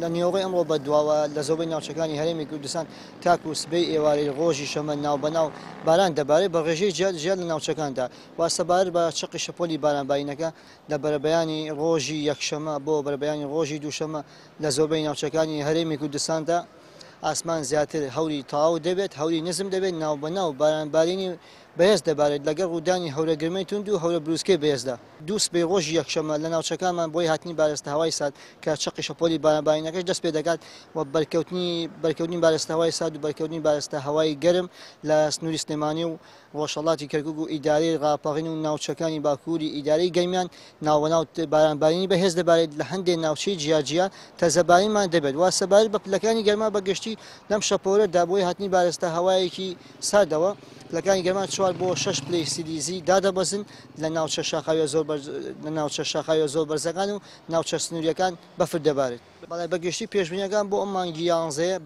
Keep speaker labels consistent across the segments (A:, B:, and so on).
A: لە نیۆڕی ئەمڕۆ بەدواوە لە زۆربەی ناوچەکانی هەرێمی کوردستان تاکو و سبەی ئێوارەی ڕۆژی شەمە ناوبەناو باران دەبارێت بە ڕێژەی جیاد لە ناوچەکاندا وا سەبارەت بە چقی شەپۆلی بارانبارینەکە لە بەرەبەیانی ڕۆژی یەکشەمە بۆ بەرەبەیانی ڕۆژی دووشەمە لە زۆربەی ناوچەکانی هەرێمی کوردستاندا ئاسمان زیاتر هەوری تەواو دەبێت هەوری نزم دەبێت ناوبەناو بارانبارینی بەهێز دەبارێت لەگەڵ ڕوودانی هەورەگرمەی تونند و هەورە بروسکەی بەهێزدا دوو سبەی ڕۆژی یەکشەمە لە ناوچەکانمان بۆی هاتنی بارستە هەوای سارد کە چقی شەپۆلی بارانبارینەکەش دەست پێ دەکات و بەرکەوتنی بارستە هەوای سارد و بەرکەوتنی بارستە هەوای گەرم لە سنووری سلێمانی و ڕۆژهەڵاتی کەرکووک و ئیدارەی ڕاپەڕین و ناوچەکانی باکووری ئیدارەی گەرمیان ناوبەناو بارانبارینی بەهێز دەبارێت لە هەندێک ناوچەی جیاجیا تەزەبارینمان دەبێت وا سەبارەت بە پلەکانی گەرما بەگشتی لەم شەپۆرەدا بۆی هاتنی بارستە هەوایەکی ساردەوە پلەکانی گەرمان 4 بۆ 6 پلەی سیلیزی دادەبەزن لە ناوچە شاخاوی زۆر بەرزەکان و ناوچە سنووریەکان بەفر دەبارێت بەڵای بەگشتی پێشبینیەکان بۆ ئەم مانگی 11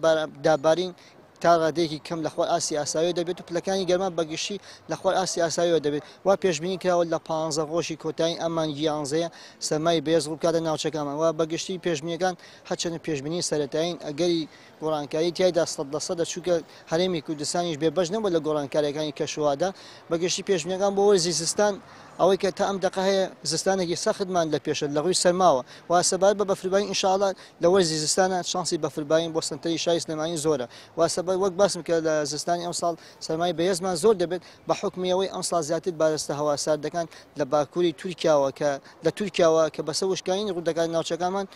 A: دابارین تا ڕادەیەکی کەم لە خوار ئاسی ئاساوی دەبێت و پلەکانی گەرمان بەگشتی لە خوار ئاسی ئاساویەوە دەبێت وا پێشبینی کراوە لە 15 ڕۆژی کۆتایی ئەم مانگی 11 سەرمای بێز ڕووکاتە ناوچەکانمان وا بەگشتی پێشبینیەکان هەرچەندە پێشبینی سەرەتایین ئەگەری گۆڕانکاری تیایدا 100% دەچووکە هەرێمی کوردستانیش بێبەش نەبووە لە گۆڕانکاریەکانی کەشوادا بەگشتی پێشبینیەکان بۆ وەرزی زستان ئەوەی کە تا ئەم دقە هەیە زستانێکی سەختمان لە پێشە لە ڕووی سەرماوە وا سەبارەت بە بەفربایی ئینشاءڵڵا لە وەرزی زستانە شانسی بەفرباین بۆ سنتەری شاری سلێمانی زۆرە وا سەبارەت وەک باسم کە لە زستانی ئەم ساڵ سەرمای بەهێزمان زۆر دەبێت بە حکمی ئەوەی ئەم ساڵ زیاتر بارستە هەوا ساردەکان لە باکووری تورکیاوە کە لە تورکیاوە کە بەسەر وشکانی ڕوودەکات ناوچەکانمان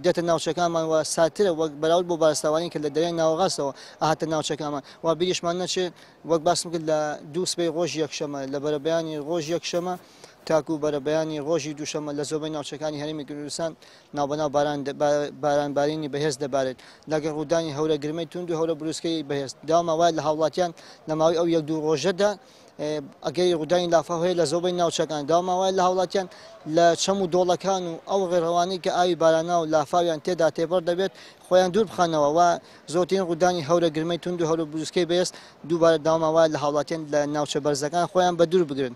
A: دێتە ناوچەکانمان وە ساترە وەک بەراورد بۆ بارستاوانی کە لە دەریای ناوەغاستەوە ئاهاتە ناوچەکانمان وا بیریشمان نەچێت وەک باسم کرد لە دوو سبەی ڕۆژی یەکشەمە لە بەرەبەیانی ڕۆژی یەکشەمە تاکو و بەرەبەیانی ڕۆژی دووشەمە لە زۆربەی ناوچەکانی هەرێمی کوردستان ناوبەناو بارانبارینی بەهێز دەبارێت لەگەڵ ڕوودانی هەورەگرمەی تونند و هەورە بروسکەی بەهێز داوامە وایە لە هاوڵاتیان لە ماوەی ئەو یەک دوو ڕۆژەدا ئەگەری ڕوودانی لافاو هەیە لە زۆربەی ناوچەکان داوامە وایە لە هاوڵاتیان لە چەم و دۆڵەکان و ئەو غێڕەوانەی کە ئاوی بارانە و لافاویان تێدا تێبەر دەبێت خۆیان دوور بخەنەوە و زۆرترین ڕوودانی هەورەگرمەی تونند و هەورە بروسکەی بەهێز دووبارە داوامە وایە لە هاوڵاتیان لە ناوچە بەرزەکان خۆیان بە دوور بگرن.